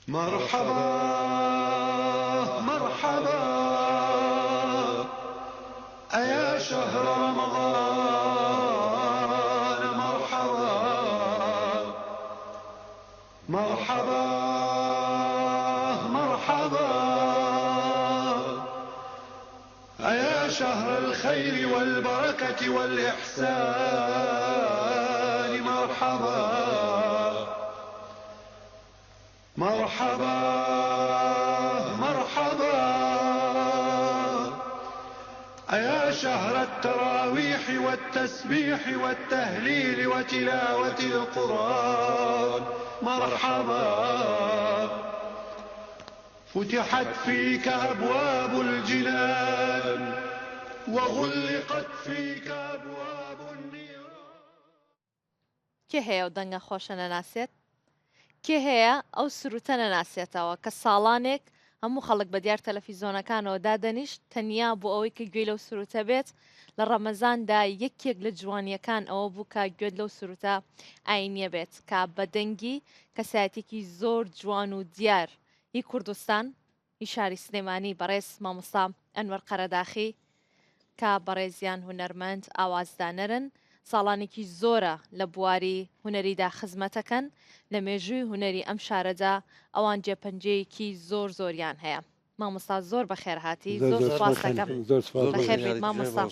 مرحبا مرحبا أيا شهر رمضان مرحبا مرحبا مرحبا أيا شهر الخير والبركة والإحسان مرحبا مرحبا مرحبا أيا شهر التراويح والتسبيح والتهليل وتلاوة القرآن مرحبا فتحت فيك أبواب الجنان وغلقت فيك أبواب النيران. کێ هەیە و دەنگە خۆشە نەناسێت؟ کێ هەیە ئەو سروتە نەناسێتەوە کە ساڵانێک هەموو خەڵک بە دیار تەلەڤیزۆنەکانەوە دادەنیشت تەنیا بۆ ئەوەی کە گوێی لەو سروتە بێت لە ڕەمەزاندا یەکێک لە جوانیەکان ئەوە بوو کە گوێت لەو سروتە ئاینیە بێت کا بە دەنگی کەسایەتێکی زۆر جوان و دیار هی کوردستان هی شاری سلێمانی بەڕێز مامۆستا ئەنوەر قەرەداخی کە بەڕێزیان هونەرمەند ئاوازدانەرن ساڵانێکی زۆرە لە بواری هونەریدا خزمەتەکەن لە مێژووی هونەری ئەم شارەدا ئەوان جێپەنجەیەکی زۆر زۆریان هەیە مامۆستا زۆر بەخێر هاتی زۆر سپاس دەکەم بەخێر بێت مامۆستا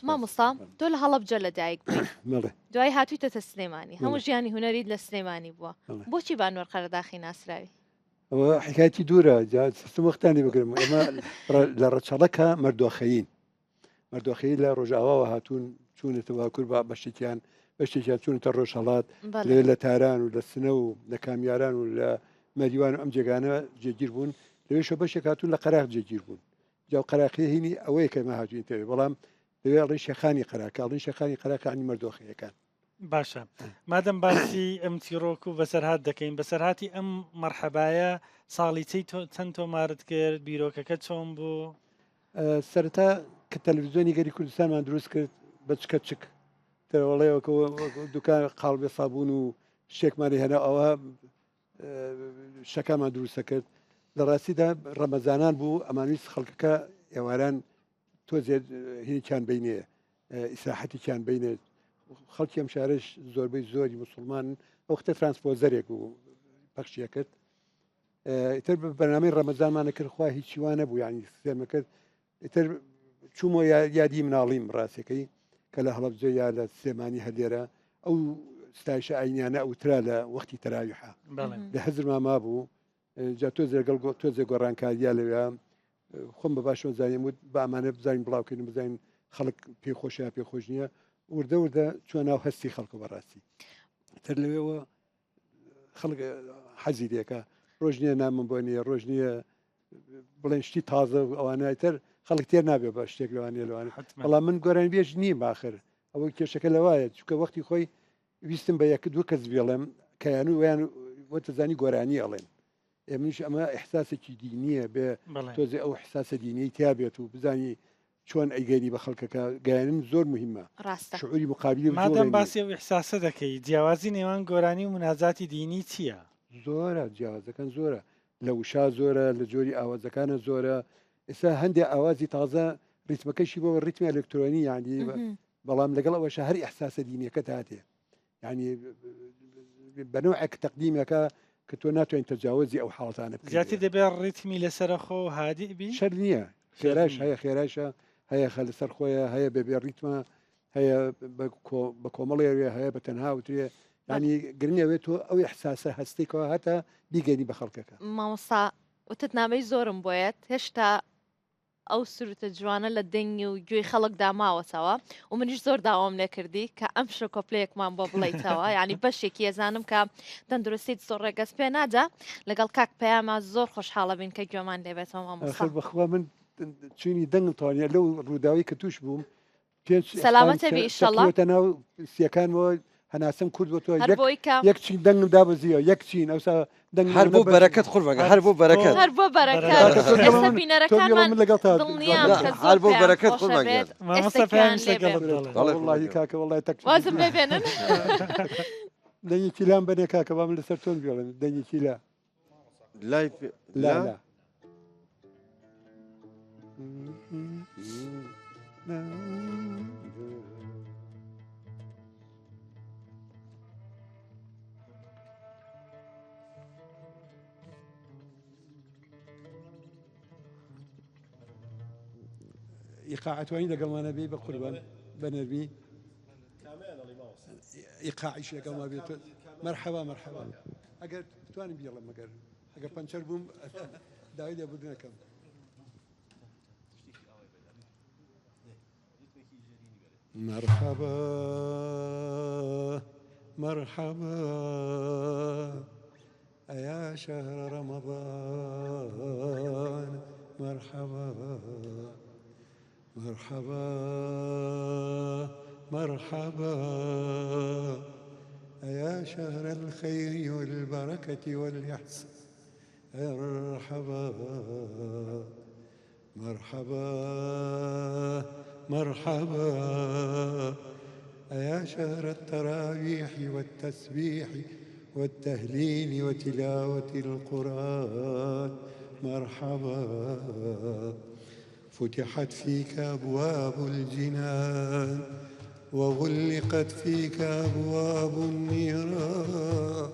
مامۆستا تۆ لە هەڵەبجە لەدایک بووی دوای هاتوویتە سلێمانی هەموو ژیانی هونەریت لە سلێمانی بووە بۆچی بە ئەنوەر قەرەداخی ناسراوی ئەوە حکایەتی دوورە سیستمەختانی بگرم ئێمە لە ڕەچەڵەکە مەردۆخەیین مەردۆخەیی لە ڕۆژاواوە هاتوون چوونێتەوە کورد بە بەشتێکیان چوونتە ڕۆژهەڵات لێ لە تاران و لە سنە و لە کامیاران و لە مەریوان و ئەم جێگانە جێگیر بوون لەوێشە بەشێک هاتوون لە قەراق جێگیر بوون جاو قەراقی هینی ئەوەیە کە ئێمە هاتوین تەوێ بەڵام دەوێ ئەڵێن شێخانی قەراقە ئەڵێن شێخانی قەراقانی مەردۆخەیەکان باشە مادەم باسی ئەم تیرۆک و بەسەرهات دەکەین بەسەرهاتی ئەم مەرحەبایە ساڵی چەند تۆمارت کرد بیرۆکەکە چۆن بوو سەرەتا کە تەلەڤیزۆنی گەری کوردستانمان دروست کرد بە چکە چک تەوەڵەیەوە دوکان قاڵبێ سابوون و شتێکمانی هەنا ئەوە شەکەمان دروستە کرد لە ڕاستیدا ڕەمەزانان بوو ئەمانویست خەڵکەکە ئێواران تۆزێت هینێکیان بینێ ئیسراحەتێکیان بینێ خەڵکی ئەم شارش زۆربەی زۆری مسلمان وەختە فرانسپۆزەرێک و پەخشیە کرد ئیتر بەنامەی ڕەمەزانمانە کرد خوا هیچی وانە بوو یانی سێمە کرد ئیتر چوومۆ یادی مناڵیم ڕاستەکەی کە لە هەڵەبجە یا لە سلێمانی هەلێرە ئەو ستایشە ئاینیانە ئەوترا لە وەختی تەراویحە لە حەزرما مابوو جا تۆزێ لەگەڵ تۆزێ گۆڕانکاریە لەوێ خۆم بە باشەوە زانیم وت بە ئەمانە بزانین بڵاوکردن بزانین خەڵک پێخۆشیان پێخۆش نییە وردە وردە چوە ناو هەستی خەڵکە بەڕاستی تر لەوێەوە خەڵک حەزی لێکە ڕۆژ نییە نامم بۆ نییە ڕۆژ نییە بڵێن شتی تازە ئەوانای تر خەڵک تێر نابێ بە شتێک لەوانێ لەوانێ بەڵام من گۆران بێژ نیم باخر ئەوە کێشەکە لەوایە چونکە وەختی خۆی ویستم بە یەک دوو کەس بێڵێم کەیان ویان وەتەزانی گۆرانی ئەڵێن ئێمەش ئەمە ئەحساسێکی دینیە بێ تۆزێ ئەو حساسە دینی تیا بێت و بزانی چۆن ئەیگەری بە خەڵکەکە گەیانن زۆر مهمە شعوری مقابلی مادەم باسی ئەو ئیحساسە دەکەی جیاوازی نێوان گۆرانی و منازاتی دینی چییە؟ زۆرە جیاوازەکان زۆرە لە وشا زۆرە لە جۆری ئاوازەکانە زۆرە ئێستا هەندێک ئاوازی تازە ریتمەکەشی بۆ ریتمی ئەلکترۆنی یانی بەڵام لەگەڵ ئەوەشە هەر ئیحساسە دینیەکەت هاتێ یعنی بەنوعێک تەقدیمەکە کە تۆ ناتوانین تەجاوزی ئەو حاڵەتانە زیاتر دەبێت ریتمی لەسەر خۆ هادی بی شەر نییە خێراش هەیە خێراشە هەیە خە لەسەر خۆیە هەیە بەبێ ریتمە هەیە بە کۆمەڵێوێ هەیە بە تەنها وترێ ینی گرنگەوێت تۆ ئەو ئەحساسە هەستێکەوە هەتا بیگەنی بە خەڵکەکە مامۆستا وتت نامەی زۆرم بۆیەت هێشتا ئەو سروتە جوانە لە دەنگی و گوێی خەڵک داماوەتەوە و منیش زۆر داوام لێ کردی کە ئەم شە کۆپلەیەکمان بۆ بڵیتەوە ینی بەشێکی ێزانم کە تەندروستیت زۆر ڕێگەس پێ نادا لەگەڵ کاک پەیاما زۆر خۆشحاڵە بین کە گوێمان لێبێتەوە مامۆستا بەخوا من چینی دەنگم توانێت لەو ڕووداوی کە توش بووم سەلامەتە بی ئیشەڵڵا ناو سیەکانەوە هەناسم کورد بۆ تۆ یەک چین دەنگم دابزیەوە یەک چین ئەوسا دەنگ هەر بۆ بەرەکەت خوڕبەکە هەر بۆ بەرەکەت هەر بۆ بەرەکەت ئێستا بینەرەکانمان دڵنیام کە زۆر هەر بۆ بەرەکەت خوڕبەکەت والله کاکە والله وازم لێبێنن دەنگی چیلان بەنێ کاکە بام لەسەر تۆن بێڵێن دەنگی چیلا لا لا لا إيقاعات وين لقل ما نبي بقربان بنربي إيقاع إيش لقل ما بي مرحبا مرحبا أجر تواني بيلا مجر أجر بانشر بوم دايد يبودنا كم مرحبا مرحبا يا شهر رمضان مرحبا مرحبا مرحبا يا شهر الخير والبركة والإحسان مرحبا مرحبا مرحبا يا شهر التراويح والتسبيح والتهليل وتلاوة القرآن مرحبا فتحت فيك أبواب الجنان وغلقت فيك أبواب النيران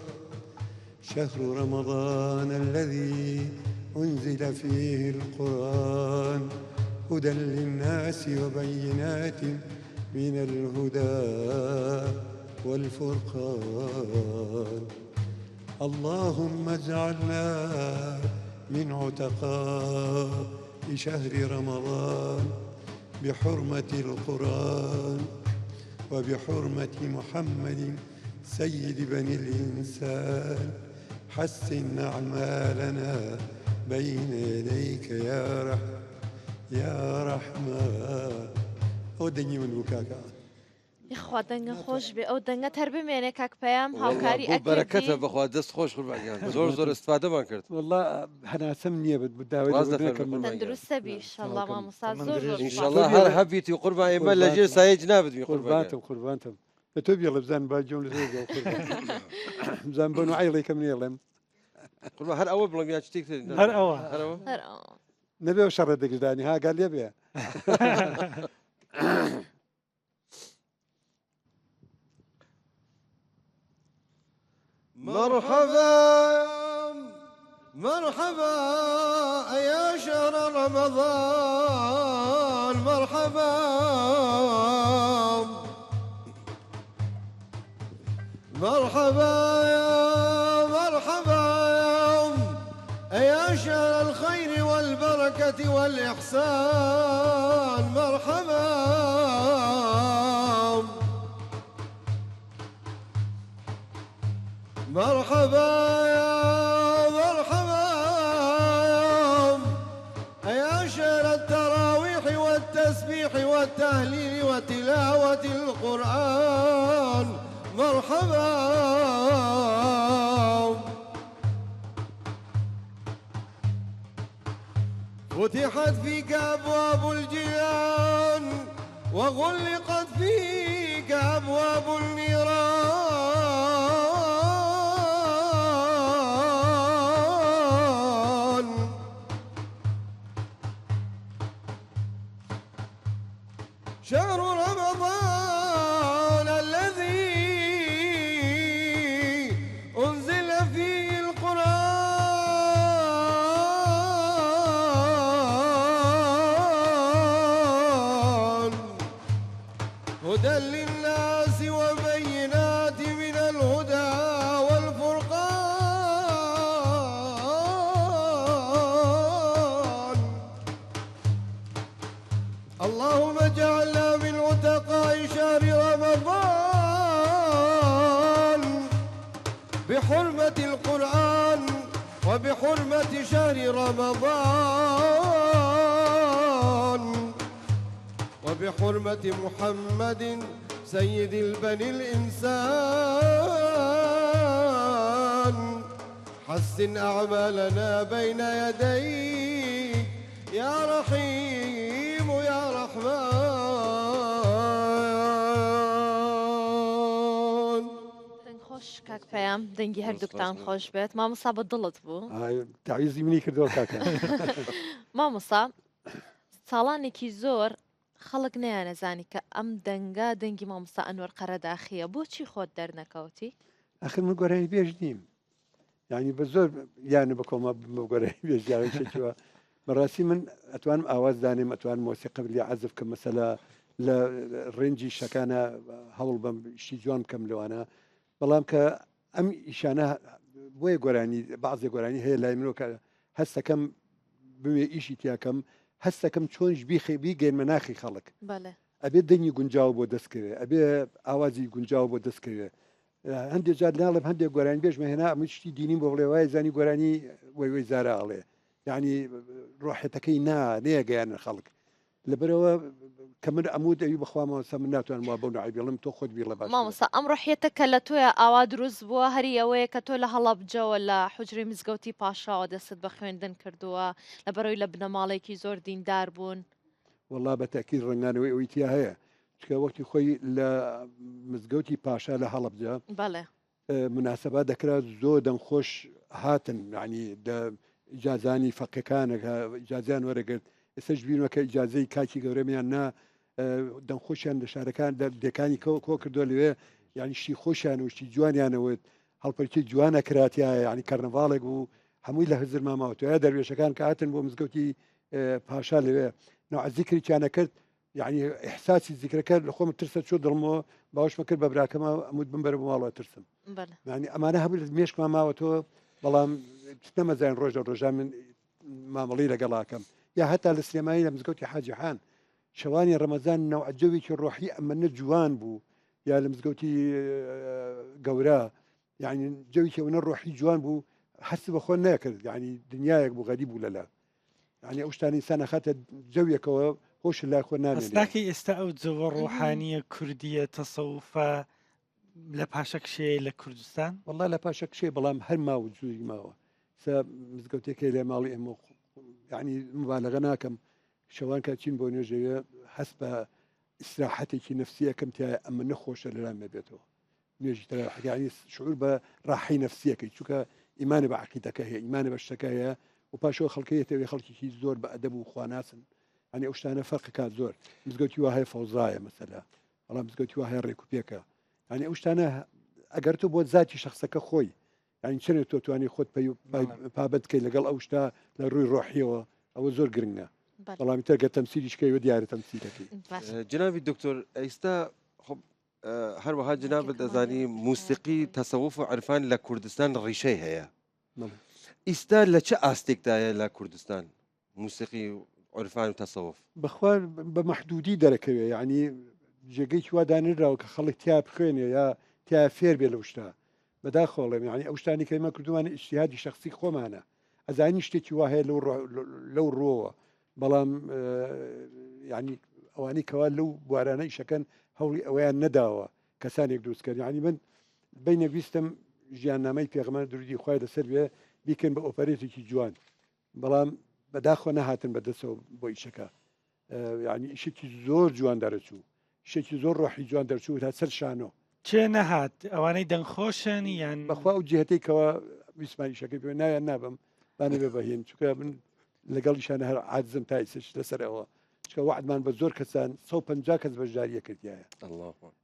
شهر رمضان الذي أنزل فيه القرآن هدى للناس وبينات من الهدى والفرقان اللهم اجعلنا من عتقاء شهر رمضان بحرمة القرآن وبحرمة محمد سيد بني الإنسان حسن أعمالنا بين يديك يا رحمن ودني من بكاكا یخوا دەنگە خۆش بێ ئەو دەنگە هەر بمێنێ کاک پەیام هاوکاری بەرەکەتە ئەکردی بەخوا دەست خۆش قوربانیان زۆر استفادەمان کرد والله هەناسەم نییە بێت واز بداوای دەفەرمە من قوربان. تەندروستە بیشەڵڵا مامۆستا زۆر إن إن زۆر شاء الله هەر هەبیتی قوربان ئێمە لەژێر سایە جنابێت قوربانتم قوربانتم بە تۆ بێڵە بزان با جۆم لە بزان بن و عیڵێکم نێڵێم قوربان هەر ئەوە بڵم یا شتێک تر هەر ئەوە هەر ئەوە هەر ئەو. نەبێ شەڕە دەگردانی ها گال لێ بێ مرحبا مرحبا يا شهر رمضان مرحبا مرحبا مرحبا يا شهر الخير والبركة والإحسان مرحبا مرحبا يا مرحبا يا شهر التراويح والتسبيح والتهليل وتلاوة القرآن مرحبا فتحت فيك أبواب الجنان وغلقت فيك أبواب النيران شهر رمضان الذي أنزل فيه القرآن هدى للناس وبينات من الهدى والفرقان اللهم اجعلنا من عتقاء شهر رمضان بحرمة القرآن وبحرمة شهر رمضان وبحرمة محمد سيد البني الإنسان حسن أعمالنا بين يديك يا رحيم يا رحمن دەنگ خۆش پەیام دەنگی هەردووکتان خۆش بێت مامۆستا بە دڵت بوو تعویزی منی کردەوە کاکە. مامۆستا ساڵانێکی زۆر خەڵک نەیانەزانی کە ئەم دەنگە دەنگی مامۆستا ئەنوەر قەرەداخیە بۆچی خۆت دەرنەکەوتی؟ ئەخر من گۆرانی بێژ نیم، یعنی بە زۆر یانە بە کۆما بە گۆرانی بێژیاوە بەڕاستی من ئەتوانم ئاواز دانێم، ئەتوانم مۆسیقە لێ عەزف کە مەسەلا لە ڕێنجی شەکانە هەوڵ بەم شتی جوان بکەم لەوانە، بەڵام کە ئەم ئیشانە بۆیە گۆرانی بەعزێ گۆرانی هەیە لای منەوە کە هەستەکەم بوێ ئیشی تیاکەم، هەستەکەم چۆنش بیخێبی گەێنمە ناخی خەڵک، بەڵێ ئەبێ دەنگی گونجاو بۆ دەستکەوێ، ئەبێ ئاوازی گونجاو بۆ دەستکەوێ. هەندێک جار ناڵێم هەندێک گۆرانی بێژمە هێنا ئەمە شتی دینیم بۆ بڵێ وایە زانی گۆرانی وەی زارە ئاڵێ، یعنی ڕۆحەتەکەی نەیەگەیانە خەڵک لەبەرەوە کە من ئەموو دەوی بەخوامەوەسە من ناتوانم وا بۆ نعیبێڵم تۆ خۆت بیر لە باش. مامۆستا ئەم ڕۆحیەتە کە لە تۆیە ئاوا دروست بووە هەری ئەوەیە کە تۆ لە هەڵەبجەوە لە حوجرەی مزگەوتی پاشاوە دەست بە خوێندن کردووە لەبەرەوەی لە بنەماڵێکی زۆر دیندار بوون. والله بەتەکید ڕنگانەوەی ئەوەی تیا هەیە چکە وەختی خۆی لە مزگەوتی پاشا لە هەڵەبجە بەڵێ مناسبە دەکرا زۆر دەنگخۆش هاتن، ینی ئیجازانی فەقەکانە ئیجازیان وەرەگرت، ئێستش بینوە کە ئیجازەی کاکی گەورەمیان نا دەنگخۆشیان لە شارەکان دەکانی کۆ کردو لەوێ، یعنی شتی خۆشیان و شتی جوانیانەوەت هەڵپەرکی جوانە کراتیایە، ینی کەرنەڤاڵێک بوو هەمووی لە هزر ماماوەتەوە دەروێشەکان کە هاتن بۆ مزگەوتی پاشا لەوێ نوع زیکریان کرد، یعنی ئیحساسی زیکرەکە لە خۆم ترسە چۆ دڵمەوە باوشمە کرد بە براکەمە ئەمود بمبەر بۆ ماڵەوە ترسم، ینی ئەمانە هەبوو مێشکمان ماوەتەوە، بەڵام نەمەزان ڕۆژە ڕۆژان من مامەڵی لەگەڵاکەم یا هەتا لە سلێمانی لە مزگەوتی حاجیحان شەوانی ڕەمەزان نەوعجەوێکی ڕۆحی ئەمەنە جوان بوو، یا لە مزگەوتی گەورە یعنی جەوێکی ئەوەنە ڕۆحی جوان بوو هەست بەخۆ نەکرد، یعنی دنیایەک بوو غەریب بوو لەلا، یعنی ئەو شتانی ئینسانە خاتە جەوێکەوە خۆش لای خۆ نامێنێت. ئەستاکەی ئێستا ئەو جەوە ڕۆحانیە کوردیە تەسەوفە لە پاشەکشەیە لە کوردستان؟ والله لە پاشەکشێ بەڵام هەر ماوە جووری ماوە مزگەوتێکی لێ ماڵی ئێمە، یعنی مبالغە ناکەم شەوان کاچین بۆ نوێژەوێ هەست بە ئیسراحەتێکی نفسیەکەم تایە ئەمە نەخۆشە لەلام بێتەوە نوێژی تەراحەتی شعور بە ڕاحەی نفسیەکەی چونکە ئیمانە بە عەقیدەکە هەیە، ئیمانە بە شتەکە هەیە و پاشەوە خەڵکەیەتەوێ خەڵکێکی زۆر بە ئەدەب و خواناسن، ئەنی ئەو شتانە فەرقەکات زۆر. مزگەوتی وا هەیە فەوزایە مەسەلا، بەڵام مزگەوتی وا هەیە ڕێکوپێکە، ئەنی ئەو شتانە ئەگەر تۆ بۆ ذاتی شخصەکە خۆی یعنی چێنێت تۆ توانی خۆت پابەت بکەی لەگەڵ ئەو شتا لە ڕووی ڕۆحیەوە ئەوە زۆر گرنگە، بەڵامی تەرگە تەمسیلیشکەوە دیارە تەمسیلەکەی. جنابی دکتۆر ئێستا هەروەها جنابت دەزانی موسیقی تەسەوف و عرفان لە کوردستان ڕیشەی هەیە، ئیستا لە چه ئاستێکدایە لە کوردستان موسیقی عرفان و تەسەوف؟ بەخوا بە مەحدودی دەرەکەوێ، یعنی جێگەی وا دانراوە کە خەڵک تیا بخوێنێ یا تیا فێر بێ لەو شتا بەداخۆڵێم، یعنی ئەو شتانی کە ئێمە کردووانە ئیجتیهادی شخصی خۆمانە، ئەزانی شتێکی وا هەیە لەو ڕۆوە، بەڵام یعنی ئەوانەی کەوا لەو بوارانە ئیشەکەن هەوڵی ئەویان نەداوە کەسانێک دروست کرد، یعنی من بینە ویستم ژیاننامەی پێغەمبەر درودی خوای لەسەر بێ بیکەن بە ئۆپەرێتێکی جوان، بەڵام بەداخۆ نەهاتن بەدەستەوە بۆ ئیشەکە، یعنی ئیشێکی زۆر جوان دەرەچوو، شتێکی زۆر ڕۆحی جوان دەرچوو تا سەر شانۆ. چێ نەهات ئەوانەی دەنگخۆشن یان بەخوا ئەو جهتەی کەەوە ویسمانی شەکەی پێ نایان نابم بانەبێ بەهێن، چونکە من لەگەڵیشانە هەر عاجزم تا ئێستش لەسەرەوە، چکە وعدمان بە زۆر کەسان 150 کەس بەشداریە کردایە.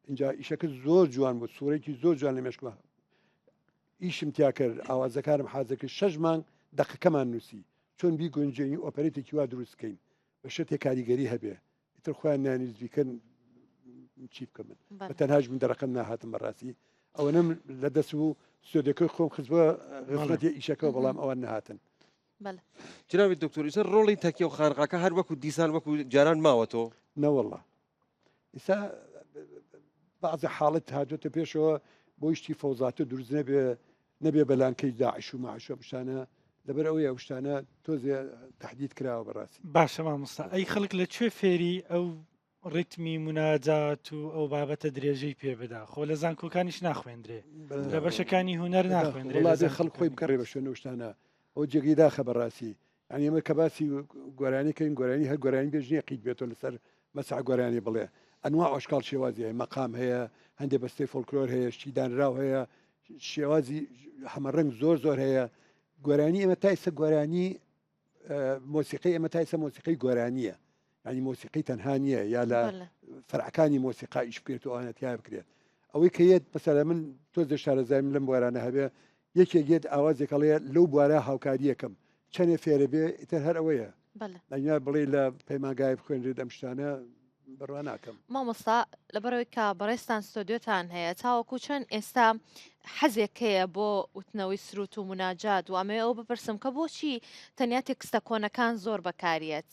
اینجا ئیشەکە زۆر جوان بوو، سوورەیەکی زۆر جوان لە مێشکمە ئیشم تیا کرد، ئاوازەکارم حازەکە 6 مانگ دەقەکەمان نووسی چۆن بی گونجێنی ئۆپەرێتێکی وا دروستکەین بە شتێک کاریگەری هەبێ، ئیتر خۆیان نانیزبیکەن چی بکە من بە تەنهاش من دەرەقەم ناهاتم بەڕاستی، ئەوە نم لە دەست و سودەکەی خۆم خزبە غفرەتی ئیشەکە، بەڵام ئەوان نەهاتن. جنابی دکتۆر ئیسا ڕۆڵی تەکیە و خانقاکە هەر وەکو دیسان وەکو جاران ماوەتەوە؟ نەوەڵڵا ئیسا بەعزە حاڵت هاتوۆتە پێشەوە بۆ شتی فەوزاتە دروست نەبێ بەلانکەی داعش و ماعش و شتانە، لەبەر ئەوەی ئەو شتانە تۆزێ تهدید کراوە بەڕاستی. باشە مامۆستا، ئەی خەڵک لەکوێ فێری ئەو ڕیتمی مناجات و ئەو بابەتە درێژەی پێ بدا؟ خۆ لە زانکۆکانیش ناخوێندرێ، لە بەشەکانی هوەر ناخوێندرێ، وڵاتی خەڵک خۆی بکەڕێ بە شوێنە شتانە ئەو جێگەی داخە بەڕاستی، یعنی ئەمە کە باسی گۆرانیکەین گۆرانی هەر گۆرانی بێژنیە قیت بێتەوە لەسەر مەسع گۆرانی بڵێ ئەنواع ئاشکال شێوازی هەیە، مەقام هەیە، هەندێک بەستەی فۆلکلۆر هەیە، شتی دانراو هەیە، شێوازی هەمە ڕنگ زۆر هەیە گۆرانی ئێمە تا ئێستا گۆرانی مۆسیقی ئێمە تا ئێستا مۆسیقی گۆرانیە ینی مۆسیقی تەنها نییە یا لە فەرعەکانی مۆسیقا ئیش بکرێت و ئەوانەتیا بکرێت ئەوەی کە یەت مەسەلا من تۆ شارەزایم لەم بوارانە هەبێ یەکێک یەت ئاوازێکەڵەیە لەو بوارە هاوکاری یەکەم چەندێ فێرە بێ ئیتر هەر ئەوەیە ئەنیا بڵێ لە پەیمانگای بخوێنرێت ئەم شتانە بڕوا ناکەم مامۆستا لەبەرەوەی کە بەڕێستان ستۆدیۆتان هەیە تاوەکو چەند ئێستا حەزێک هەیە بۆ وتنەوەی سروت و مناجات و ئەمێ ئەو بپرسم کە بۆچی تەنیا تێکستە کۆنەکان زۆر بەکارێت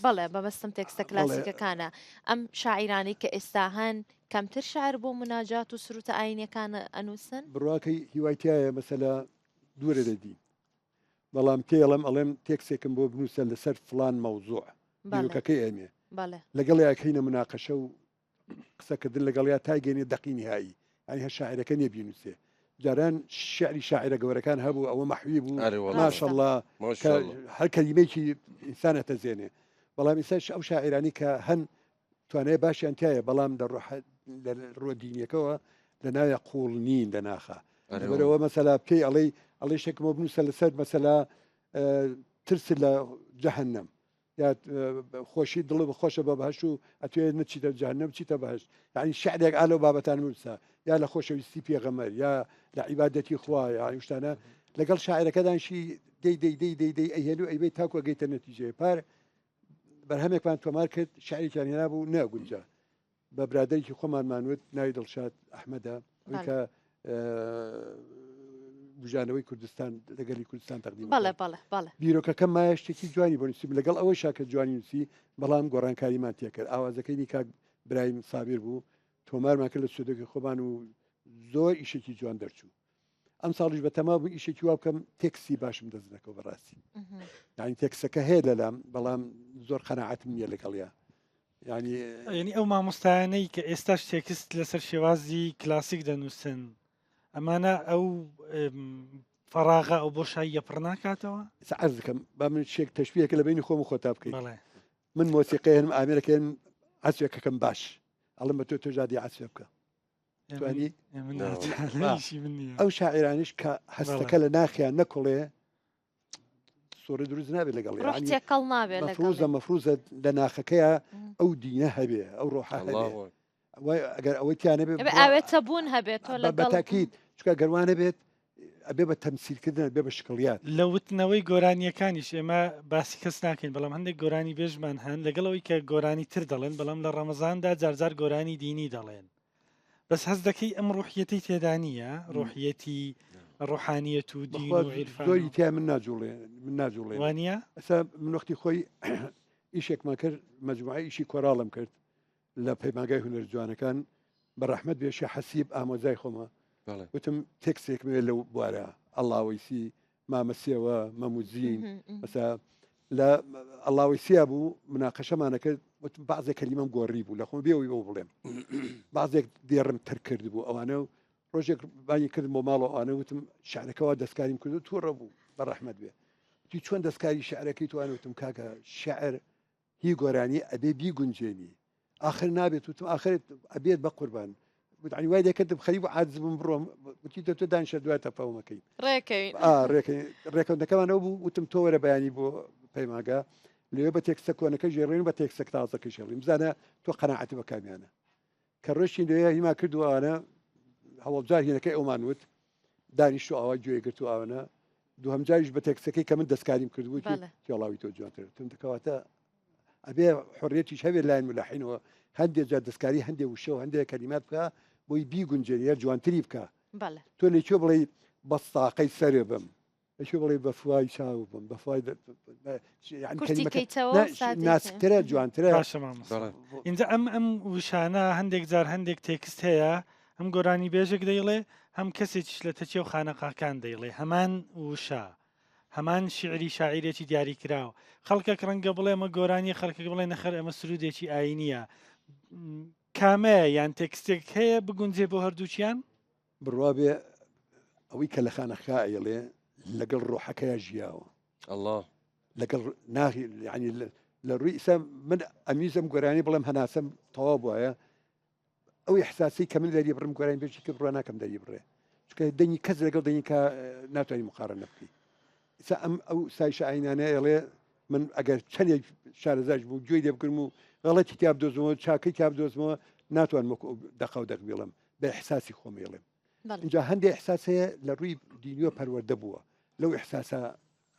بەڵێ بەبستم تێکستە کلاسیکەکانە ئەم شاعیرانی کە ئێستا هەن کەمتر شاعر بۆ مناجات و سروتە ئاینیەکانە ئەنووسن بڕواکەی هیوایتایە مەسەلا دوورە دەدی بەڵام تێڵم ئەڵێم تێکسێکم بۆ بنووسە لەسەر فلان مەوزوع بیرۆکەکەی ئەمێ لەگەڵ یاکەینە مناقەشە و قسەکردن لەگەڵیا تاگەێنێ دەقینی هایی ئەنی هە شاعرەکە نیە بینووسێ جاران شعری شاعرە گەورەکان هەبوو ئەوە مەحوی بوو ماشەڵڵا هەر کەلیمەیەکی ئینسانە تەزێنێ بەڵام ئێستاش ئەو شاعرانی کە هەن توانەیە باشیان تایە بەڵام لە ڕۆدینیەکەەوە لە ناوی قوڵ نین لەناخە بەرەوە مەسەلا پێی ئەڵێ شێکمە بنووسە لەسەر مەسەلا ترس لە جەهەنەم یا خۆشی دڵ بخۆشە بە بەهشت و ئەتوێ نچیتە جەهەنەم چیتە بەهشت یعنی شعرێک ئالۆ بابەتان نووسە یا لە خۆشەویستی پێغەمبەر یا لە عیبادەتی خوا یانی شتانە لەگەڵ شاعرەکەدانشی دەی ئەهێن و ئەیبێت تاکو ئەگەیتە نەتیجەیە پار بەرهەمێکمان تۆمار کرد شاعریان هێنا بوو نەگونجا بە برادێکی خۆمان مانوت ناوی دڵشاد ئەحمەدە ئەوی کە بژانەوەی کوردستان لەگەلی کوردستان تەقدیم بیرۆکەکەم مایە شتێکی جوانی بۆ نووسیم لەگەڵ ئەوەی شاکە جوانی نووسی بەڵام گۆڕانکاریمان تێکرد ئاوازەکەی کاک برایم سابیر بوو تۆمارمان کرد لە سودەکەی خۆمان و زۆر ئیشێکی جوان دەرچوو ئەم ساڵیش بە تەما بوو ئیشێکی وا بکەم تێکسی باشم دەست دەکەوە بەڕاستی یعنی تێکسەکە هەیە لەلام بەڵام زۆر قەناعەتم نییە لەگەڵیا ینی ئەو مامۆستایانەی کە ئێستاش تێکست لەسەر شێوازی کلاسیک دەنووسن ئەمانە ئەو فەراغە ئەو بۆ شاییە پڕ ناکاتەوە عەرز دەکەم با من شێک تەشبیهێکە لە بینی خۆم و خۆتا بکەیت من مۆسیقی هەنم ئامێرەکەن عەزفێکەکەم باش ئەڵم بە تۆ تۆژادی عەزفێ بکە توانی ئەو شاعرانیش کە هەستەکە لە ناخیان نەکۆڵێ سۆرە دروست نابێت لەگەڵ مەفروزە لە ناخەکەیە ئەو دینە هەبێ ئەو ڕۆحە هەبێ ئەگەر ئەوەی تیانە بێت ئاوێتە بوون هەبێت بەتاکیت چکە گەروانە بێت ئەبێ بە تەمسیلکردن بێ بە شکڵیات لە وتنەوەی گۆرانیەکانیش ئێمە باسی کەس ناکەین بەڵام هەندێک گۆرانی بێژمان هەن لەگەڵەوەی کە گۆرانی تر دەڵێن بەڵام لە ڕەمەزاندا جارجار گۆرانی دینی دەڵێن بەس هەز دەکەی ئەم ڕوحیەتی تێدا نیە ڕوحیەتی ڕوحانیەت و دین و عیرفان زۆری تیا من ناجوڵێ وانە ئەسا من وەختی خۆی ئیشێکمان کرد مەجموعە ئیشی کۆراڵم کرد لە پەیمانگای هونەر جوانەکان بەڕەحمەت بێشە حەسیب ئامۆزای خۆمە وتم تێکسێکمێ لەو بوارە ئەڵاوەیسی مامەسیەوە مەموزین مەسا لە ئەڵاوەیسیا بوو مناقەشەمانە کرد وتم بەعزێک کەلیمەم گۆڕی بوو لە خۆم بێەوەی بۆ بڵێم بەعزێک دێڕم تر کرد بوو ئەوانە و ڕۆژێک بانی کردم بۆ ماڵەوە ئەوانە وتم شعرەکەەوە دەستکاریم کرد و تووڕە بوو بەڕەحمەت بێ تی چۆن دەستکاری شعرەکەی توانە وتم کاکە شعر هی گۆرانی ئەبێ بیگونجێنی آخر نابێت وتم آخرت ئەبێت بە قوربان عنی وای دەکردم خەریب و عاجز بم بڕۆم وتی تۆ دانیشە دوای تەفاومەکەی ڕێکەوتەکەمانەوە بوو وتم تۆ وەرە بەیانی بۆ پەیماگا لێوە بە تێکسە کۆنەکە ژێڕێن بە تێکسەک تازەکە شێڵیم بزانە تۆ قەناعەت بە کامیانە کە ڕۆشتی لێ هیما کردووانە هەوڵجار هێنەکەی ئەومان وت دانیشت و ئاوا گوێ گرت و ئاوانە دووهەم جاریش بە تێکسەکەی کە من دەستکاریم کردبوو تێڵاوی تۆ جوانتر تم دەکەواتە ئەبێ حڕێتیش هەبێت لایەن ملاحینەوە هەندێک جا دەستکاری هەندێک وشە و هەندێک کەلیمات بکە بۆی بیگونجێنە جوانتری بکە تۆ لێکێ بڵێ بە ساقەی سەرێ بم لەکێ بڵێ بە فوای چاو بم بە فوای ناسکترە جوانترە اینجا ئەم وشانە هەندێک جار هەندێک تێکست هەیە هەم گۆرانی بێژێک دەیڵێ هەم کەسێکیش لە تەچێ و خانەقاکان دەیڵێ هەمان وشە هەمان شعری شاعیرێکی دیاری کراوە خەڵکێک ڕەنگە بڵێ ئەمە گۆرانی خەڵکێک بڵێ نەخەر ئەمە سرودێکی ئاینیە کامەیە یان تێکستێک هەیە بگونجێ بۆ هەردووچیان بڕوا بێ ئەوەی کە لە خانەخا ئەیڵێ لەگەڵ ڕۆحەکەیە ژیاوە الله لەگەڵ ناهی ینی لە ڕووی ئیسا من ئەمیزم گۆرانی بڵێم هەناسەم تەواو بواە ئەو ئەحساسی کە من دەری بڕم گۆرانی بێژی کرد ڕوا ناکەم دەری بڕێ چکە دەنگی کەس لەگەڵ دەنگی کە ناتوانانی مقارنە بکەی ئێستا ئەم ئەو سایشە ئاینانەیە ئەڵێ من ئەگەر چەندێک شارەزاش بوو گوێی لێ بکرم و غەڵەتی تیا بدۆزمەوە چاکەی تیا بدۆزمەوە ناتوان دەقە و دەقبێڵم بە ئەحساسی خۆم ێڵێم اینجا هەندێک ئەحساس هەیە لە ڕووی دینیۆ پەروەردە بووە لەو ئەحساسە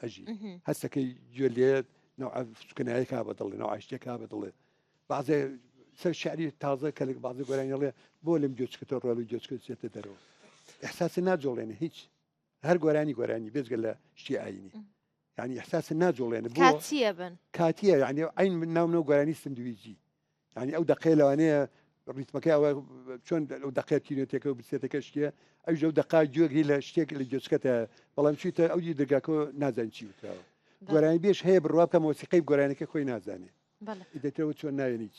ئەژی هەستەکەی گوێ لێت نوع سکنایەکا بەدڵێ نوع عشتێکا بەدڵێ بعضێ سەر شعری تازە کە لە بعضی گۆرانیڵێ بۆ لەم گوێچکەتە ڕۆڵ و گوێچکە چێتە دەرەوە ئەحساسی ناجۆڵێنە هیچ هەر گۆرانی بێزگە لە شتی ئاینی يعني احساس ناجولين كاتيه بن كاتيه يعني عين من نوم نو غراني سندويجي يعني او دقيقه لوانيه ريتمك او شلون لو دقيقه كيلوتيك وبسيتك اشتيا او جو دقائق جوغي لا اشتيك اللي جوسكته والله مشيت او جي دقاكو نازن شي غراني بيش هي بالرواب كموسيقي غراني كوي نازاني بله اذا تو شو نايني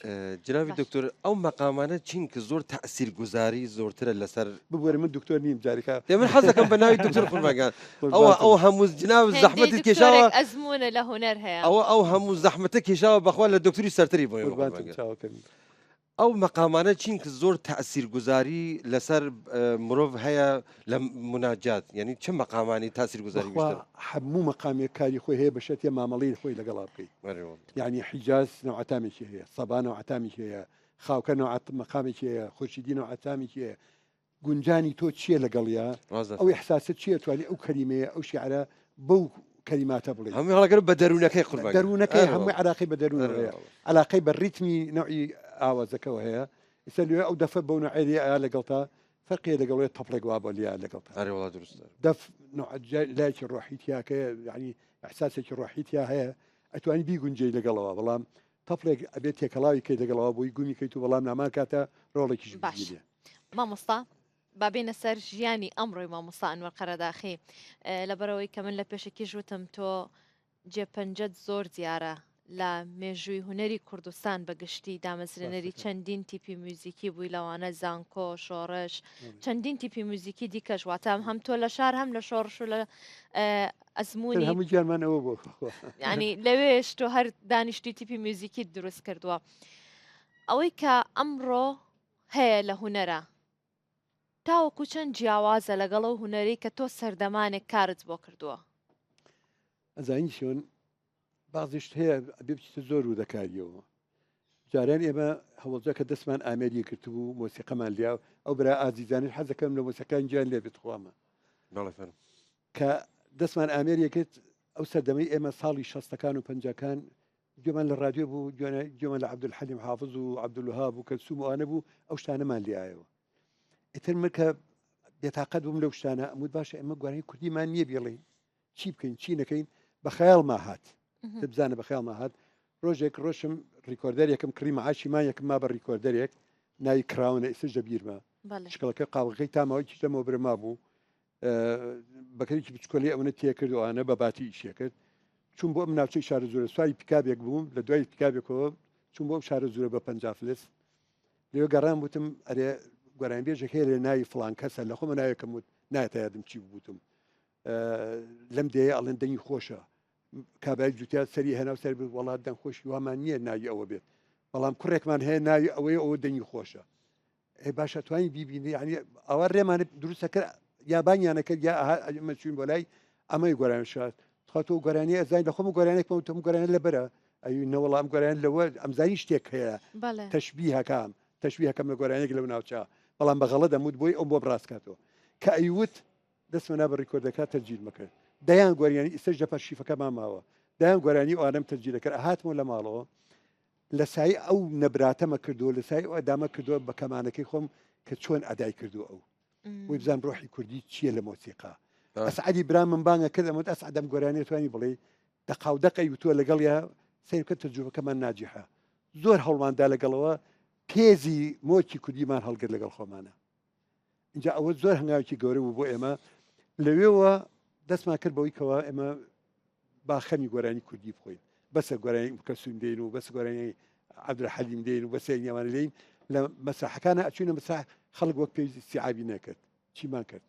جنابي دكتور او مقامانه چینک زور تاثیر گذاری زورتر لسر ببور من دكتور نيم جاريكا من حظك بناوي دكتور قربان او هم جناب زحمتك كشاوه ازمونه لهنر هي او هم زحمتك كشاوه بخوال الدكتور سرتري بو او مقامانه چینک زور تاثیر گذاری لسر مروف هيا لمناجات يعني چه مقاماني تاثیر گذاری بیشتر مو مقامي كاري خوي هي بشتي ماملي خوي لقلابي يعني حجاز نوع تامي هي صبا نوع تامي هي خاوكا نوع مقامي هي خورشيدي نوع تامي هي گونجانی تۆ چییە لەگەڵیا ئەو احساسە چییە توانی ئەو کەلیمەیە ئەو شیعرە بەو کەلیماتە بڵێ هەمووی هەڵەگەر بە دەروونەکەی قوربان دەروونەکەی هەمووی علاقەی بە دەروونەکەیە علاقەی بە ریتمی نوعی ئاوازەکەەوە هەیە ئێستا لێ ئەو دەفە بەو نوعێری ئایا لەگەڵتا فەرقی لەگەڵێت تەپڵێک وا بۆ لیا لەگەڵتا وڵات دروستە دەف لایکی ڕۆحیتیاکە یعنی احساسێکی ڕۆحیتیا هەیە ئەتوانی بیگونجێی لەگەڵەوە بەڵام تەپڵێک ئەبێت تێکەڵاوی کەی لەگەڵەوە بۆی گومی کەیت و بەڵام نامان کاتە ڕۆڵێکیش باشە مامۆستا بابینە سەر ژیانی ئەمڕۆی مامۆستا ئەنوەر قەرەداخی لەبەرەوەی کە من لە پێشێکی ژوتم تۆ جێپەنجەت زۆر دیارە لە مێژووی هوەری کوردستان بەگشتی دامەزرێنەری چەندین تیپی موزیکی بووی لەوانە زانکۆ شۆڕش چەندین تیپی موزیکی دیکەش واتام هەم تۆ لە شار هەم لە شۆڕش و لە ئەزمموی هەموو گیانمانەوە بۆ ینی لەوێش تۆ هەر دانیشتی تیپی موزیکی دروست کردووە ئەوەی کە ئەمڕۆ هەیە لە هوەرە تاوەکو چەند جیاوازە لەگەڵ ئەو هوەری کە تۆ سەردەمانێک کارت بۆ کردووە ئەزانی شۆن بازیشت هەیە ئەبێ بچیتە زۆر و دەکاریەوە جاران ئێمە هەوڵجا کە دەستمان ئامێری کردبوو مۆسیقەمان لیا ئەو برا ئازیزانش حەزەکەم لە مۆسیقان گیان لێ بێت خۆمە کە دەستمان ئامێریە کرد ئەو سەردەمەی ئێمە ساڵی 60ەکان و 50ەکان گوێمان لە ڕادیۆ بوو گوێمان لە عەبدولحەلیم حافظ و عەبدولوهاب و کەلسوم وانە بوو ئەو شتانەمان لیایەوە ئیتر من کە بێتاقەت بووم لەو شتانە ئەمود باشە ئێمە گوارەی کوردیمان نییە بێڵێین چی بکەین چی نەکەین بە خەیاڵما هات بزانە بە خەیاڵما هات ڕۆژێک ڕۆشم ڕیکۆردەرێکم کڕی مەعاشیمان یەکم ما بە ڕیکۆردەرێک ناوی کراونە ئێستا ژەبیرمە شکڵەکە قاوەکەی تاماوەی چیتەمەوە برما بوو بەکەرێکی بچکۆلی ئەوەنە تێکردوانە بە باتی ئیشێکرد چون بۆ ئەم ناوچەی شارە زۆرە سواری پیکابێک بووم لە دوای پیکابێکەوە چون بۆ ئەم شارە زۆرە بە 50 فلس لێوە گەڕان بوتم ئەرێ گۆران بێژێک هەیە لە ناوی فڵان کەسە لە خۆمە ناوێکم وت نایەتە یادم چی بووتم لەم دەیە ئەڵێن دەنگی خۆشە کابرای جوتیا سەری هەنا و سەر وڵات دەنگ خۆشی وامان نییە ناوی ئەوە بێت بەڵام کوڕێکمان هەیە ناوی ئەوەیە ئەوە دەنگی خۆشە باشە توانی بیبینی ینی ئەوە ڕێمانە دروستە کرد یابانیانەکرد یا ئەمە چوین بۆ لای ئەمەی گۆران شات خاتۆ گۆرانی ئەزای لە خۆم گۆرانێک وتم گۆرانە لەبەرە ئەوی نەوەڵام گۆران لەوە ئەمزانی شتێک هەیە تەشبیهەکەم لە گۆرانێک لەو ناوچە بەڵام بەغەڵە دەموت بۆی ئەو بۆ بڕاستکاتەوە کە ئەیوت دەستمەنا بە ڕیکۆردەکە تەرجیل مەکرد دەیان گۆریانی ئیسەر جەپەر شیفەکەمان ماوە دایان گۆرانی و ئادەم تەرجیلەکرد هاتمەوە لە ماڵەوە لە سای ئەو نەبراتەمە کردووە لە سای ئەو ئەدامە کردووە بە کەمانەکەی خۆم کە چۆن ئەدای کردو ئەو وی بزان ڕۆحی کوردی چییە لە مۆسیقا ئەسعەدی برام من بانگە کرد ئەمەوت ئەسعەدەم گۆرانی توانی بڵێ دەقاودەقەی وتووە لەگەڵ یا سیرکە تەجروبەکەمان ناجیحە زۆر هەوڵماندا لەگەڵەوە پێزی مۆکی کوردیمان هەڵگرت لەگەڵ خۆمانە اینجا ئەوە زۆر هەنگاوێکی گەورە بوو بۆ ئێمە لەوێەوە دەستمان کرد بەوەی کەەوە ئێمە باخەمی گۆرانی کوردی بخۆین بەسە گۆرانی کەسوون دێن و بەس گۆرانی عەبدولحەلیم دێن و بەسە نیاوانە لێین لە مەسرحەکانە ئەچوونە مەسرح خەڵک وەک پێی استیعابی نەکرد چیمان کرد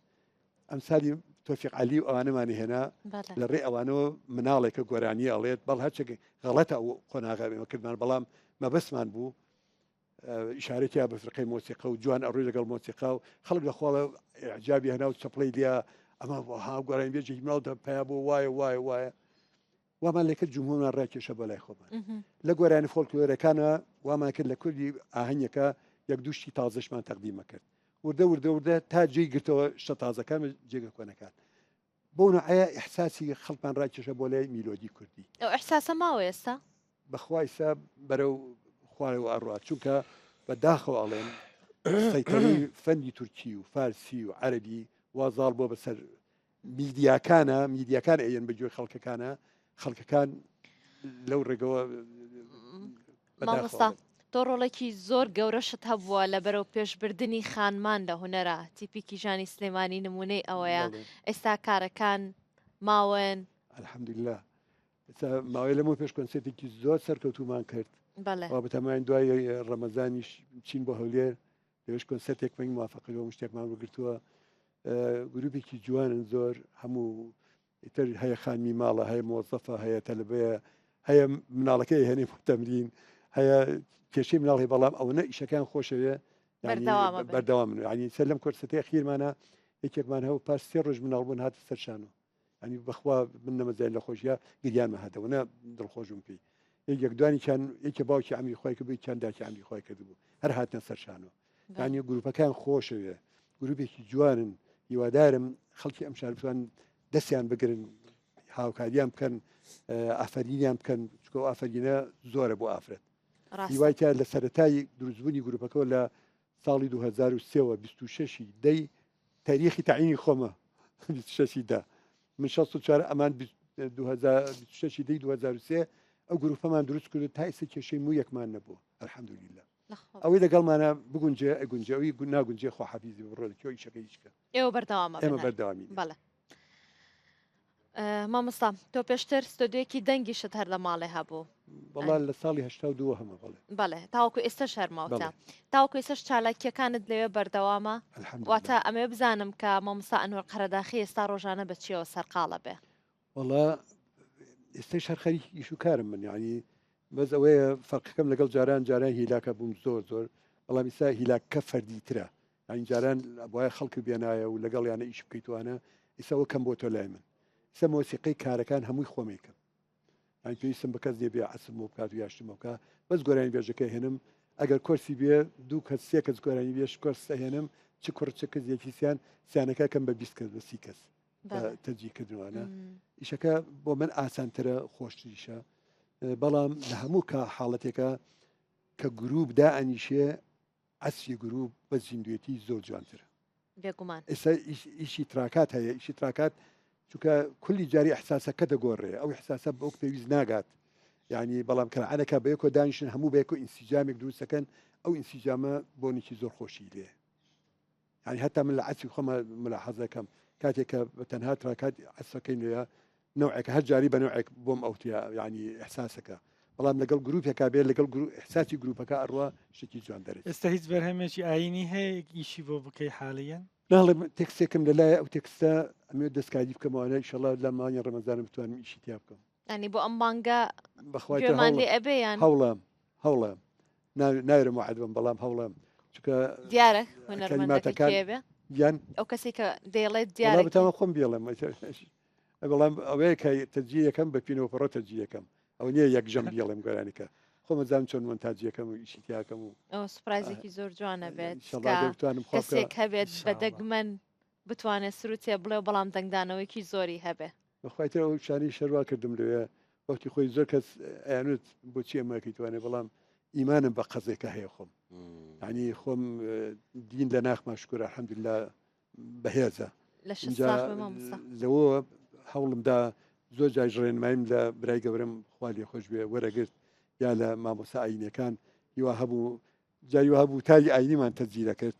ئەمسالی تۆفیق عەلی و ئەوانەمانی هێنا لە ڕێ ئەوانەوە مناڵێکە گۆرانی ئەڵێت بەڵ هەرچێک غەڵەتە ئەو قۆناغا ئێمە کردمان بەڵام مەبەسمان بوو ئشارەتیا بە فرقەی مۆسیقا و جوان ئەڕووی لەگەڵ مۆسیقا و خەڵک لەخواڵە ئیعجابی هەنا و چەپڵەی لیا ئەمە ها گۆرانی بێژێکی مناڵ پیا بۆ وایە وامان لێکرد جمهورمان ڕاکێشە بە لای خۆمان لە گۆرانی فۆلکلۆرەکانە وامان کرد لە کوردی ئاهەنگەکە یەک دووشتی تازەشمان تەقدیمە کرد وردە تا جێی گرتەوە شتە تازەکان جێگە کۆنەکان بۆ نوعەیە ئیحساسی خەڵکمان ڕاکێشە بۆ لای میلۆدی کوردی ئەو ئەحساسە ماوە ئێستا بەخوای سا بەرەو خوارەوە ئەڕات چونکە بەداخەوە ئەڵێن سەیتەری فەندی تورکی و فارسی و عەربی وازاڵ بۆ بەسەر میدیاکان ئەیەن بەگوێ خەڵکەکان لەو ڕێگەوە مامۆستا تۆ ڕۆڵێکی زۆر گەورەشت هەبووە لە بەرەو پێشبردننی خانمان لە هوەرە تیپیکی ژانی سلێمانی نمونەی ئەوەیە ئێستا کارەکان ماوەن الحەمدولله ماوەی لەمە پێش کۆنسێرتێکی زۆر سەرکەوتومان کرد بەتەمایان دوای ڕەمەزانیش چین بۆ هەولێر لەوێش کۆنسەرتێک مەنگ موافقەوە شتێکمان بگرتووە گروپێکی جوانن زۆر هەموو ئیتر هەیە خانمی ماڵە هەیە مۆزەفە هەیە تەلبەیە هەیە مناڵەکەی هەنێ بۆ تەمرین هەیە کێشەی مناڵی بەڵام ئەوەنە ئیشەکان خۆشەوێ بەردەوام ینی سەر لەم کۆرسەتی ئەخیرمانە یەکێکمان هەو پاس 3 ڕۆژ مناڵ بوون هاتە سەرشانەوە ینی بەخوا من نەمەزای لە خۆشیە گریانمە هاتەوەنە دڵخۆشم پێی یەک دوانی یەکێ باوکی ئەمی خۆی کرد بووی چەنداکی ئەمی خۆی کردبوو هەر هاتنە سەرشانەوە ینی گروپەکان خۆشەوێ گروپێکی جوانن هیوادارم خەڵکی ئەم شار بتوان دەستیان بگرن هاوکاریان بکەن ئافرینیان بکەن چکە ئافرینە زۆرە بۆ ئافرەت هیوایتە لە سەرەتای دروستبوونی گروپەکەەوە لە ساڵی 2023 26 دەی تاریخی تعینی خۆمە 26 دا من 64 ئەمان 26 دەی 2023 ئەو گروپەمان دروست کرد تا ئێستا کێشەی مویەکمان نەبوو الحەمدولله ئەوەی لەگەڵمانە بگونجێ ئەگونجێ ئەوی ناگونجێ خۆ حەفیزی بڕۆدەکەەوەی شەکەی هیچکە ئێوە بەردەوامین بەڵێ مامۆستا تۆ پێشتر ستۆدیۆیەکی دەنگیشت هەر لە ماڵێ هەبوو بەڵام لە ساڵی 82 هەمە بەڵێ تاوەکو ئێستا شەرماوتە تاوەکو ئێستاش چالاکیەکانت لەوێ بەردەوامە واتە ئەمێ بزانم کە مامۆستا ئەنوەر قەرەداخی ئێستا ڕۆژانە بەچیەوە سەرقاڵە بێ وەڵا ئێستای شەرخەری ئیش و کارم من یعنی بەس ئەوەیە فەرقەکەم لەگەڵ جاران هیلاکە بووم زۆر بەڵام ئێستا هیلاکە فەردیترە یعنی جاران وایە خەڵکی بێنایە و لەگەڵ یانە ئیش بکەیتوانە ئێستاەوە کەم بۆ تۆ لای من ئێستا مۆسیقەی کارەکان هەمووی خۆمێکم ئەین پێویستم بە کەس دێبێ عەسم و بکات و یاشتمە بکە بەس گۆرانی بێژەکەی هێنم ئەگەر کۆرسی بێ دوو کەس سێ کەس گۆرانی بێش کۆرس هێنم چ کوڕ چ کەس یەکیسیان سیانەکە کەم بە 20 کەس بە 30 کەس تەرجیحکردنوانە ئیشەکە بۆ من ئاسانترە خۆشتریشە بەڵام لە هەموو کە حاڵەتێکە کە گروپ دائەنیشێ عەسری گروپ بە زیندوێتی زۆر جوانترە بێگومان ئێستا ئیشی تراکات هەیە ئیشی تراکات چونکە کولی جاری ئەحساسەکە دەگۆڕێ ئەو ئەحساسە بەوک پێویست ناگات یعنی بەڵام کەعادەکە بە یەکۆ دانیشن هەموو بە یەکۆ ئینسیجامێک دروستەکەن ئەو ئینسیجامە بۆنێکی زۆر خۆشی لێ ینی هەتا من لە عەسی خۆمە ملاحەزەکەم کاتێککە بە تەنها تراکات عەسەکەین لێە نوعێکە هەر جاری بە نوعێک بۆم ئەوتیا ینی ئەحساسەکە بەڵام لەگەڵ گروپێکا بێت لەگەڵ ئەحساسی گروپەکە ئەڕوا شتێکی جوان دەرێت ئێستا هیچ بەرهەمێکی ئاینی هەیە ئیشی بۆ بکەی حاڵیان ناڵێ تێکسێکم لەلایە ئەو تێکستە ئەمێ دەستکاری بکەمەوەە ئیشەڵا لە مانگی ڕەمەزانم بتوانم ئیشی تیا بکەم ینی بۆ ئەم بانگە بەخوایمان لێ ئەبێیان هەوڵام ناوێرم وعدبم بەڵام هەوڵام چکە دیارە هونەرمەندەکە یان ئەو کەسی کە دەیڵێت دیارە بتەوە خۆم بێڵم بەڵام ئەوەیە کە تەجیەکەم بە پینەوە پڕۆ تەجیەکەم ئەو نییە یەک ژەم بیڵم گۆرانیکە خۆمەزانم چۆن منتاجیەکەم و ئیشی تیاکەم و ئەو سوپرایزێکی زۆر جوانە بێت بتوانم کەسێک هەبێت بە دەگمەن بتوانێت سروتێ بڵێ بەڵام دەنگدانەوەیکی زۆری هەبێ بەخوایتر ئەو شانی شەروا کردم لەوێ وەختی خۆی زۆر کەس ئەیانوت بۆچی ئەمەکەی توانێت بەڵام ئیمانم بە قەزێکە هەیە خۆم ینی خۆم دین لە ناخما شکر الحەمدولله بەهێزە لەوە هەوڵمدا زۆر جای ژڕێنمایم لە برای گەورم خوا لێ خۆش بێ وەرەگرت یا لە مامۆسا ئاینەکان هیوا هەبوو جایی هەبوو تاری ئاینیمان تەجی دەکرد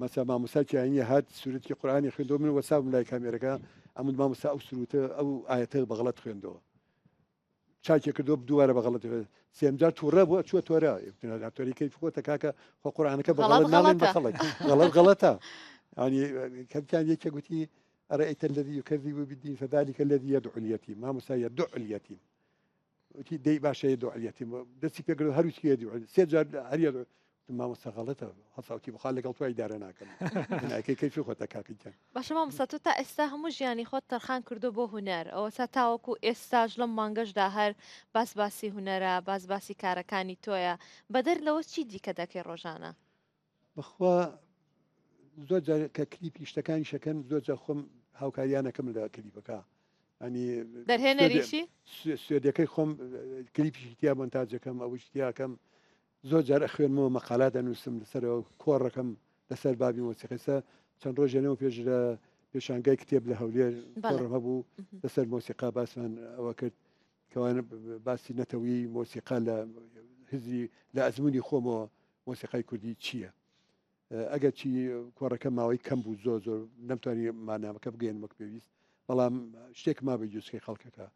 مەسا مامۆساکی ئاینی هات سوورەتی قورئانی خوێندەوە من وەسابم لای کامێرەکە ئەمن مامۆسا ئەو سروتە ئەو ئاەتە بەغەڵەت خوێندەوە چاکی کردو دووارە بەغەڵەت سێمجار تووڕە بووە چوە تۆرە تۆریکەی خۆتە کاکە خۆ قورئانەکە بەغەڵەت ناڵێن بە خەڵک غەڵەتە ینی کەمتیان یەکێ گوتی أرأيت الذي يكذب بالدين فذلك الذي يدعو اليتيم ما مسا يدعو اليتيم وتي دي باشا يدعو اليتيم دسي كيقولوا هروش يدعو سيجار هر يدعو مامۆستا غەڵەتە هەساوتی بخوال لەگەڵ توای دارە ناکەم ناکەی کەیفی خۆتە کاکەجان باشە مامۆستا تۆ تا ئێستا هەموو ژیانی خۆت تەرخان کردو بۆ هونەر ئەوە تا تاوەکو ئێستاژ لەم مانگەشدا هەر باسی هونەرە باسی کارەکانی تۆیە بەدەر لەوە چی دیکە دەکەی ڕۆژانە بەخوا زۆر جار کە کلیپی شتەکانی شەکەن زۆر جار خۆم هاوکاریانەکەم لە کلیپەکە ینی دەرهێنەریشی سوێدەکەی خۆم کلیپی تیا مۆنتاژەکەم ئەوەی تیاکەم زۆر جار خوێنمەوە مەقالات دەنووسم لەسەرەوە کۆڕەکەم لەسەر بابی مۆسیقیسە چەند ڕۆژێنەوە پێش لە پێشانگای کتێب لە هەولێر کۆڕم هەبوو لەسەر مۆسیقا باسمان ئەوە کرد کەوانە باسی نەتەوەی مۆسیقا لە هزی لە ئەزمموی خۆمەوە مۆسیقای کوردی چییە ئەگەر چی کۆڕەکە ماوەی کەم بوو زۆر نەمتوانی مانامەکە بگەین وەک پێویست بەڵام شتێک ما بە جوچکەی خەڵکەکە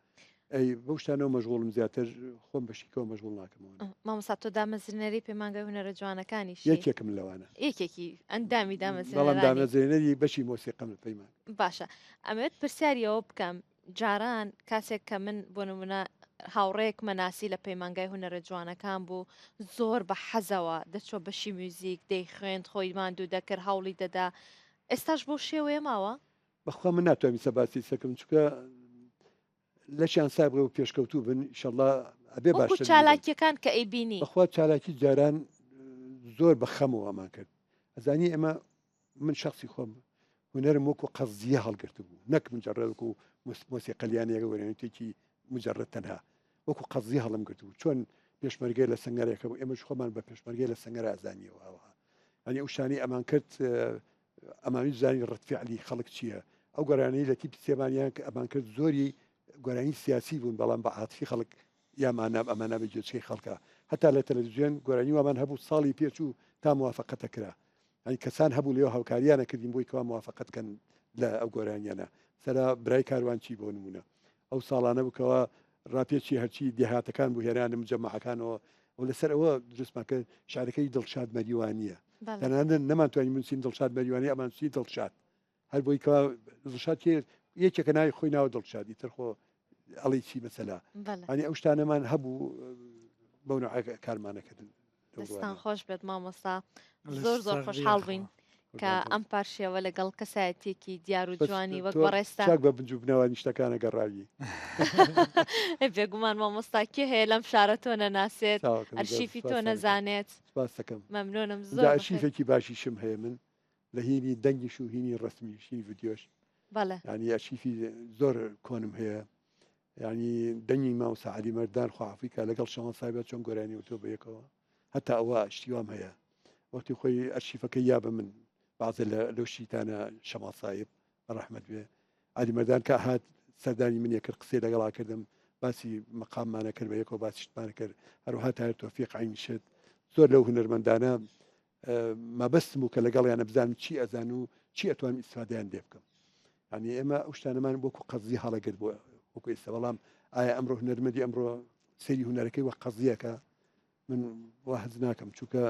ئەی بەو شتانەوە مەشغوڵم زیاتر خۆم بەشیکەوە مەشغوڵ ناکەمەوە مامۆستا تۆ دامەزرێنەری پەیمانگای هونەرە جوانەکانیش یەکێکم لەوانە یەکێکی ئەندامی بەڵام دامەزرێنەرانی دامەزرێنەری بەشی مۆسیقەم لە پەیمان باشە ئەمەوێت پرسیاریەوە بکەم جاران کاسێک کە من بۆ نمونە هاوڕێک مەناسی لە پەیمانگای هونەرە جوانەکان بوو زۆر بە حەزەوە دەچۆ بەشی میوزیک دەی خوێند خۆی ماندوو دەکرد هەوڵی دەدا ئێستاش بۆ شێوەیە ماوە بەخوا من ناتوانانی سەباسی سەکەم چکە لەشیان سابڕە و پێشکەوتوو بن ئیشەڵڵا ئەبێ وەکو باش چالاکیەکان کە ئەیبینی بەخوا چالاکی جاران زۆر بە خەمەوە ئەمان کرد ئەزانی ئێمە من شخصی خۆم هونەرم وەکو قەزیە هەڵگرت بوو نەک مجرد و مۆسیقلیانێکە وەرێنێتێکی مجرد تەنها وەکو قەزیە هەڵم گرت بوو چۆن پێشمەرگەی لە سنگەرێکە بوو ئێمەش خۆمان بە پێشمەرگەی لە سنگەر ئازانیەوە ئەوها ئەنی ئەو شانی ئەمان کرد ئەمانی زانی ڕەتفعلی خەڵک چییە ئەو گۆرانەی لە تیپ سێمانیان کە ئەمان کرد زۆری گۆرانی سیاسی بوون بەڵام بە عاتفی خەڵک یامانە ئەمانە بە جێچکەی خەڵکە هەتا لە تەلەڤیزیۆن گۆرانی وامان هەبوو ساڵی پێچوو تا موافقەتە کرا ئەنی کەسان هەبوو لێەوە هاوکاریانە کردین بۆی کەوا موافقەتکەن لە ئەو گۆرانیانە سەرا برای کاروان چی بۆ نمونە ئەو ساڵانە بووکەوە ڕاپێکی هەرچی دێهاتەکان بوو هێرانم جەماعەکانەوە ئەو لەسەر ئەوە دروستماکە شارەکەی دڵشاد مەریوانیە تەنانە نەمانتوانین منسین دڵشاد مەریوانی ئەمانسی دڵشاد هەر بۆی کەوا دڵشاد یەکێکە ناوی خۆی ناوە دڵشادی ترخۆ ئەڵی چی مەسەلا ئەنی ئەو شتانەمان هەبوو بەو کارمانەکردن دەستان خۆش بێت مامۆستا زۆر خۆشحاڵ بووین کە ئەم پارشێوە لەگەڵ کەسایەتێکی دیار و جوانی وەک بەڕێستا چاک بە بنجوبنەوە شتەکانە گەڕاوی بێگومان مامۆستا کێ هەیە لەم شارە تۆ نەناسێت ئەرشیفی تۆ نەزانێت سپاسەکەم مەمنونم زۆر ئەرشیفێکی باشیشم هەیە من لە هینی دەنگیش و هینی ڕستمیشی ڤیدیۆش بەڵێ ینی ئەرشیفی زۆر کۆنم هەیە ینی دەنگی ماوەسا عەلی مەردان خواحافیکە لەگەڵ شەوان سایبەت چۆن گۆرانی و تۆ بەیەکەوە هەتا ئەوە شتیوام هەیە وەختی خۆی ئەرشیفەکەی یا بە من بعضە لەو شیتانە شەماڵ سایب ڕەحمەت بێ عەلی مەردان کە هات سەردانی منیە کرد قسەی لەگەڵا کردم باسی مەقاممانە کرد بە یەکەوە باسی شتمانە کرد هەروها تایر تۆفیق عینی شت زۆر لەو هونەرمەندانە مەبەستم بوو کە لەگەڵیانە بزانم چی ئەزان و چی ئەتوانم ئیسفادەیان لێ بکەم ینی ئێمە ئەو شتانەمان وەکو قەزی هەڵەگرت بۆ وەکو ئێستا بەڵام ئایا ئەمڕۆ هونەرمەندی ئەمڕۆ سەیری هونەرەکەی وە قەزیەکە من واحد ناکەم چونکە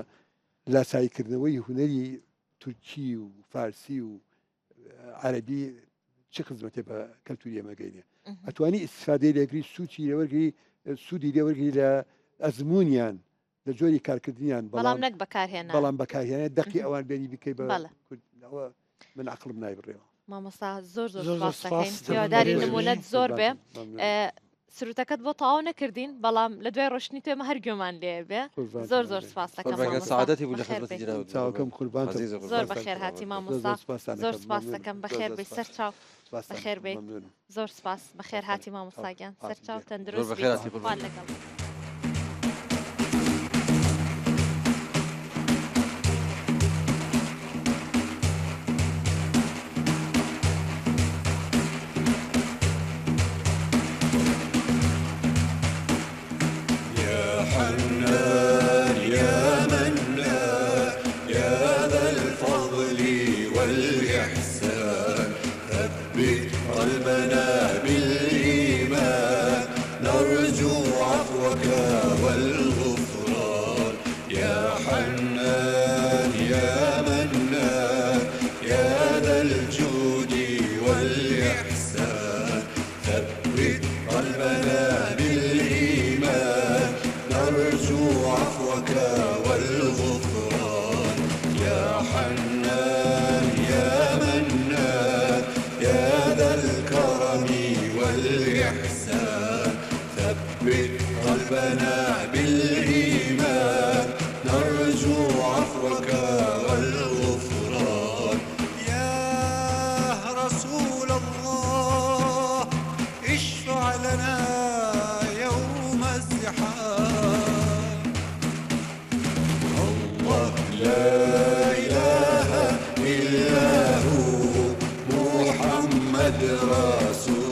لاساییکردنەوەی هونەری تورکی و فارسی و عەرەبی چه خزمەتێ بە کەلتوری ئێمەگەینێ ئەتوانی ئیسفادەی لێگری سوودی لێوەرگری لە ئەزممویان لە جۆری کارکردنیان بەڵام نەک بەکارهێنا بەڵام بەکارهێنێت دەقی ئەوان بێنی بکەی بە من عقلم نایبڕێەوە مامۆستا زۆر سپاسەکەین هیواداری نمونەت زۆر بێ سروتەکەت بۆ تەواو نەکردین بەڵام لە دوای ڕۆشتنی تۆ ئێمە هەر گوێمان لێ بێ زۆر سپاس دەکەم سعادەتی بوو لە خزمەتی چاوەکەم قوربان زۆر بەخێر هاتی مامۆستا زۆر سپاس دەکەم بەخێر بێ سەر چاو بەخێر بێ زۆر سپاس بەخێر هاتی مامۆستاگیان سەر چاو تەندروست بێ لەگەڵ قلبنا بالإيمان نرجو عفوك والغفران يا حنان يا منان يا ذا الجود والإحسان ثبت قلبنا بالإيمان نرجو عفوك والغفران والإحسان ثبت قلبنا بالإيمان نرجو عفوك والغفران يا رسول الله اشفع لنا يوم الزحام الله لا إله إلا هو محمد رسول